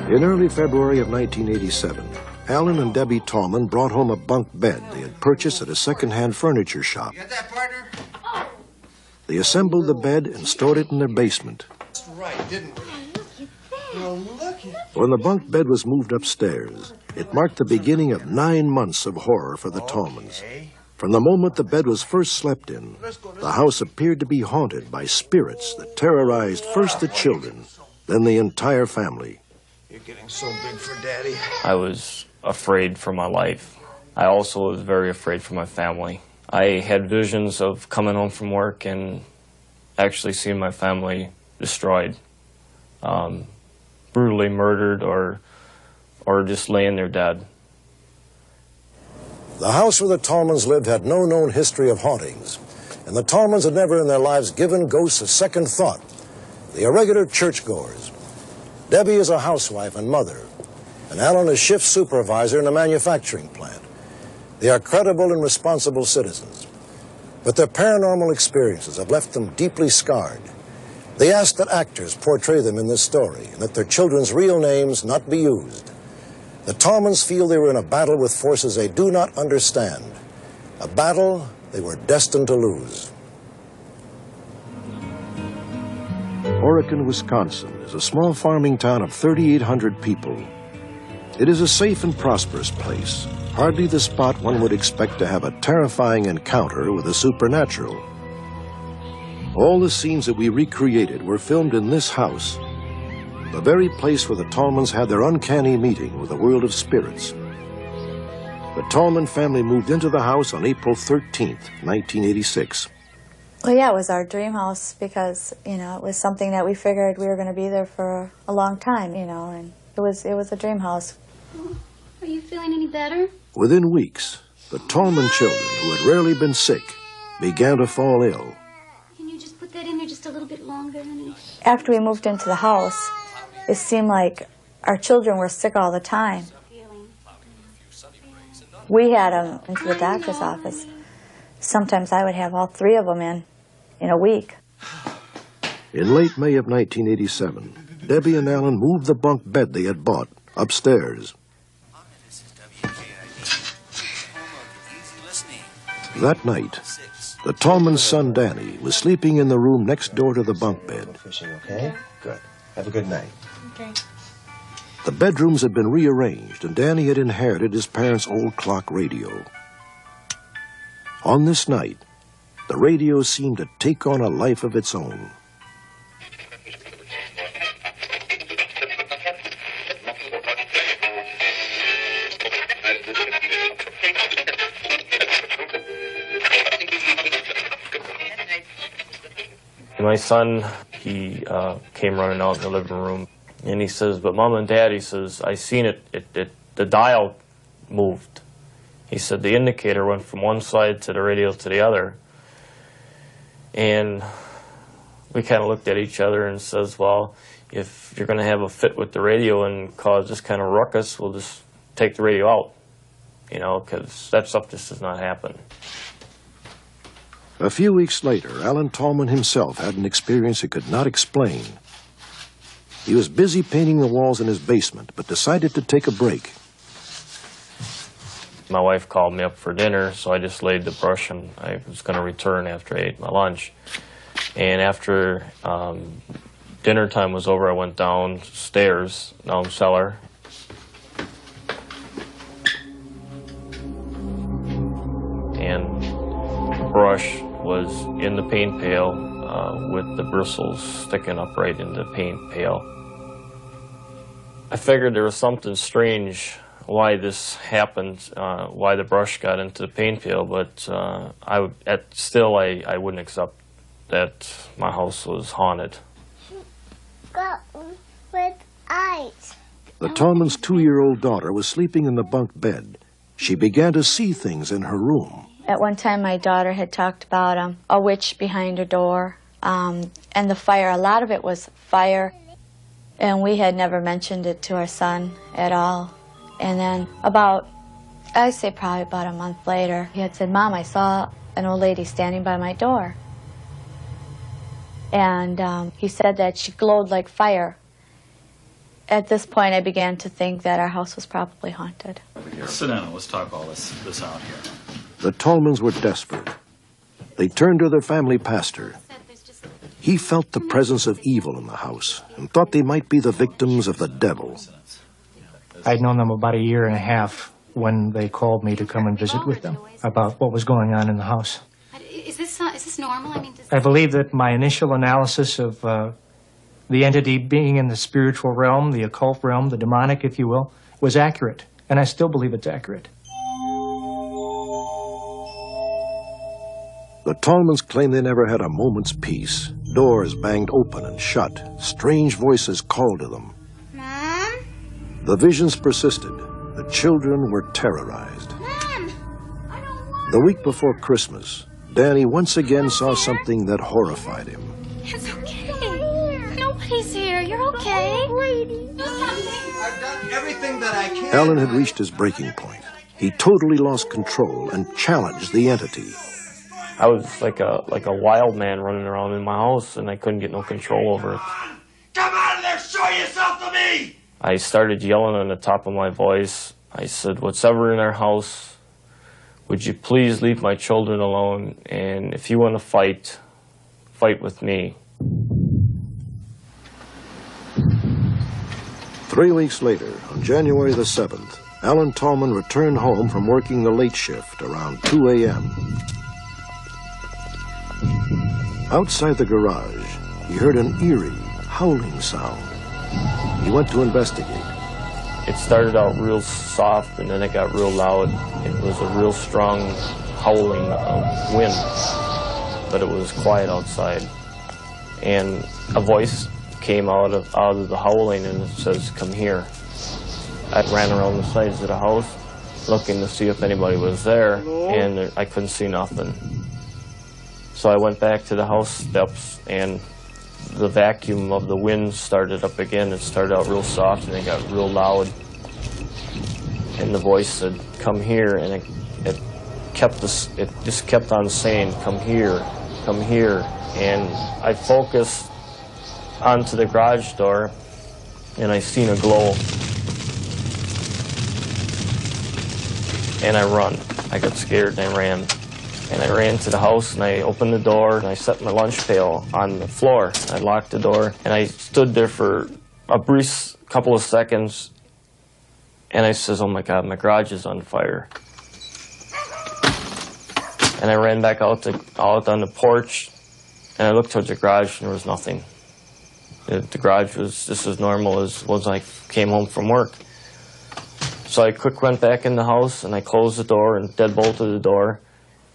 In early February of 1987, Alan and Debbie Tallman brought home a bunk bed they had purchased at a second-hand furniture shop. You got that, partner? They assembled the bed and stored it in their basement. That's right, didn't we? Well, look at... When the bunk bed was moved upstairs, it marked the beginning of 9 months of horror for the Tallmans. From the moment the bed was first slept in, the house appeared to be haunted by spirits that terrorized first the children, then the entire family. You're getting so big for Daddy. I was afraid for my life. I also was very afraid for my family. I had visions of coming home from work and actually seeing my family destroyed, brutally murdered or just laying there dead. The house where the Tallmans lived had no known history of hauntings, and the Tallmans had never in their lives given ghosts a second thought. They are regular churchgoers. Debbie is a housewife and mother, and Alan is shift supervisor in a manufacturing plant. They are credible and responsible citizens, but their paranormal experiences have left them deeply scarred. They ask that actors portray them in this story and that their children's real names not be used. The Tallmans feel they were in a battle with forces they do not understand, a battle they were destined to lose. Orican, Wisconsin is a small farming town of 3,800 people. It is a safe and prosperous place, hardly the spot one would expect to have a terrifying encounter with the supernatural. All the scenes that we recreated were filmed in this house, the very place where the Tallmans had their uncanny meeting with the world of spirits. The Tallman family moved into the house on April 13th, 1986. Well, yeah, it was our dream house because, you know, it was something that we figured we were going to be there for a long time, you know, and it was a dream house. Are you feeling any better? Within weeks, the Tallman children, who had rarely been sick, began to fall ill. Can you just put that in there just a little bit longer, honey? After we moved into the house, it seemed like our children were sick all the time. We had them into the doctor's office. Sometimes I would have all 3 of them in a week. In late May of 1987, Debbie and Alan moved the bunk bed they had bought upstairs. That night, the Tallman's son Danny was sleeping in the room next door to the bunk bed. Fishing, okay? Good. Have a good night. Okay. The bedrooms had been rearranged, and Danny had inherited his parents' old clock radio. On this night, the radio seemed to take on a life of its own. My son, he came running out in the living room, and he says, "But Mom and Dad," he says, "I seen it, the dial moved." He said the indicator went from one side to the radio to the other. And we kind of looked at each other and says, well, if you're going to have a fit with the radio and cause this kind of ruckus, we'll just take the radio out, you know, because that stuff just does not happen. A few weeks later, Alan Tallman himself had an experience he could not explain. He was busy painting the walls in his basement, but decided to take a break. My wife called me up for dinner, so I just laid the brush, and I was going to return after I ate my lunch. And after dinner time was over, I went downstairs, down cellar. And the brush was in the paint pail with the bristles sticking up right in the paint pail. I figured there was something strange why this happened, why the brush got into the paint pail, but still I wouldn't accept that my house was haunted. Got with eyes. The Tallman's 2-year-old daughter was sleeping in the bunk bed. She began to see things in her room. At one time, my daughter had talked about a witch behind her door and the fire. A lot of it was fire, and we had never mentioned it to our son at all. And then I'd say probably about a month later, he had said, "Mom, I saw an old lady standing by my door." And he said that she glowed like fire. At this point, I began to think that our house was probably haunted. Sit down. Let's talk all this out here. The Tallmans were desperate. They turned to their family pastor. He felt the presence of evil in the house and thought they might be the victims of the devil. I'd known them about a year and a half when they called me to come and visit with them about what was going on in the house. Is this normal? I mean, I believe that my initial analysis of the entity being in the spiritual realm, the occult realm, the demonic, if you will, was accurate. And I still believe it's accurate. The Tallmans claim they never had a moment's peace. Doors banged open and shut. Strange voices called to them. Mom? The visions persisted. The children were terrorized. Mom! I don't want The week before Christmas, Danny once again saw something that horrified him. It's okay. Nobody's here. You're okay. Do something. I've done everything that I can. Alan had reached his breaking point. He totally lost control and challenged the entity. I was like a wild man running around in my house, and I couldn't get no control over it. Come out of there! Show yourself to me! I started yelling on the top of my voice. I said, "What's ever in our house, would you please leave my children alone? And if you want to fight, fight with me." 3 weeks later, on January the 7th, Alan Tallman returned home from working the late shift around 2 a.m. Outside the garage, he heard an eerie, howling sound. He went to investigate. It started out real soft, and then it got real loud. It was a real strong howling of wind, but it was quiet outside. And a voice came out of the howling, and it says, "Come here." I ran around the sides of the house looking to see if anybody was there, and I couldn't see nothing. So I went back to the house steps, and the vacuum of the wind started up again. It started out real soft, and it got real loud. And the voice said, "Come here," and it just kept on saying, "Come here, come here." And I focused onto the garage door, and I seen a glow. And I run. I got scared, and I ran. And I ran to the house, and I opened the door, and I set my lunch pail on the floor. I locked the door, and I stood there for a brief couple of seconds, and I says, "Oh my God, my garage is on fire." And I ran back out on the porch, and I looked towards the garage, and there was nothing. The garage was just as normal as was I came home from work. So I quick went back in the house, and I closed the door and deadbolted the door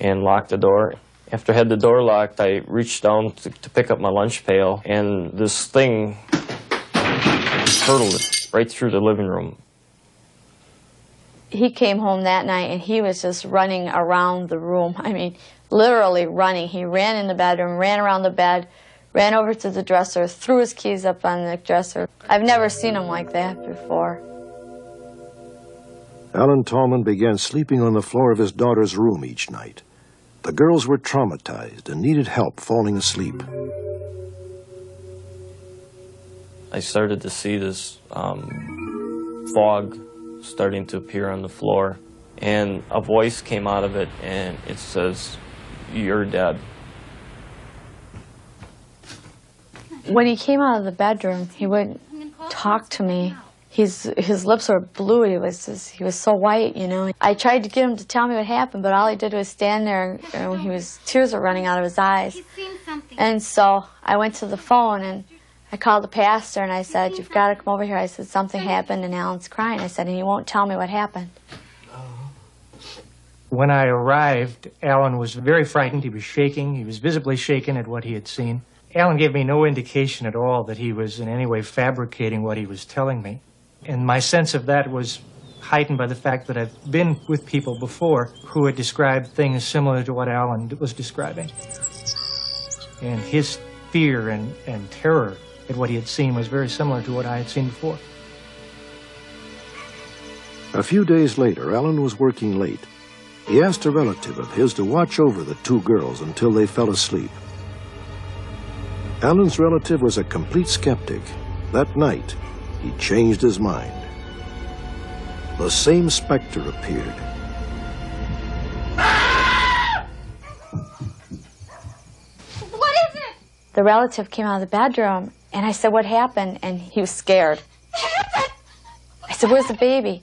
and locked the door. After I had the door locked, I reached down to pick up my lunch pail, and this thing hurtled it right through the living room. He came home that night, and he was just running around the room. I mean, literally running. He ran in the bedroom, ran around the bed, ran over to the dresser, threw his keys up on the dresser. I've never seen him like that before. Alan Tallman began sleeping on the floor of his daughter's room each night. The girls were traumatized and needed help falling asleep. I started to see this fog starting to appear on the floor, and a voice came out of it, and it says, "You're dead." When he came out of the bedroom, he wouldn't talk to me. His lips were blue. He was so white, you know. I tried to get him to tell me what happened, but all he did was stand there, and tears were running out of his eyes. He's seen something. And so I went to the phone, and I called the pastor, and I said, "You've got to come over here." I said, "Something happened, and Alan's crying." I said, "And he won't tell me what happened." When I arrived, Alan was very frightened. He was shaking. He was visibly shaken at what he had seen. Alan gave me no indication at all that he was in any way fabricating what he was telling me. And my sense of that was heightened by the fact that I've been with people before who had described things similar to what Alan was describing. And his fear and terror at what he had seen was very similar to what I had seen before. A few days later, Alan was working late. He asked a relative of his to watch over the two girls until they fell asleep. Alan's relative was a complete skeptic. That night, he changed his mind. The same specter appeared. What is it? The relative came out of the bedroom, and I said, "What happened?" And he was scared. I said, "Where's the baby?"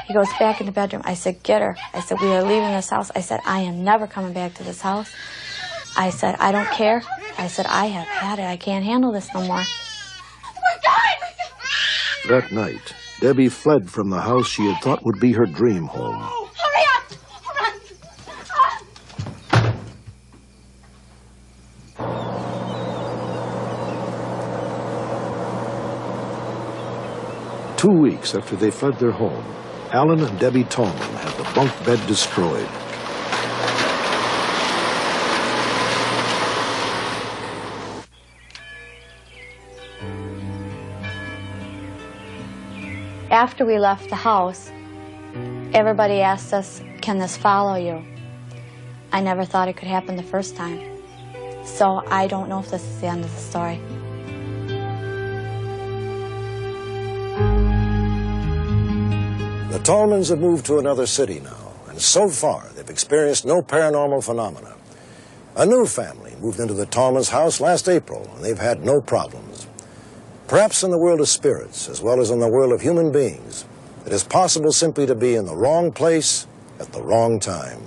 He goes, "Back in the bedroom." I said, "Get her." I said, "We are leaving this house." I said, "I am never coming back to this house." I said, "I don't care." I said, "I have had it. I can't handle this no more." That night, Debbie fled from the house she had thought would be her dream home. Hurry up! Run! 2 weeks after they fled their home, Alan and Debbie Tallman had the bunk bed destroyed. After we left the house, everybody asked us, "Can this follow you?" I never thought it could happen the first time. So I don't know if this is the end of the story. The Tallmans have moved to another city now, and so far they've experienced no paranormal phenomena. A new family moved into the Tallmans' house last April, and they've had no problems. Perhaps in the world of spirits, as well as in the world of human beings, it is possible simply to be in the wrong place at the wrong time.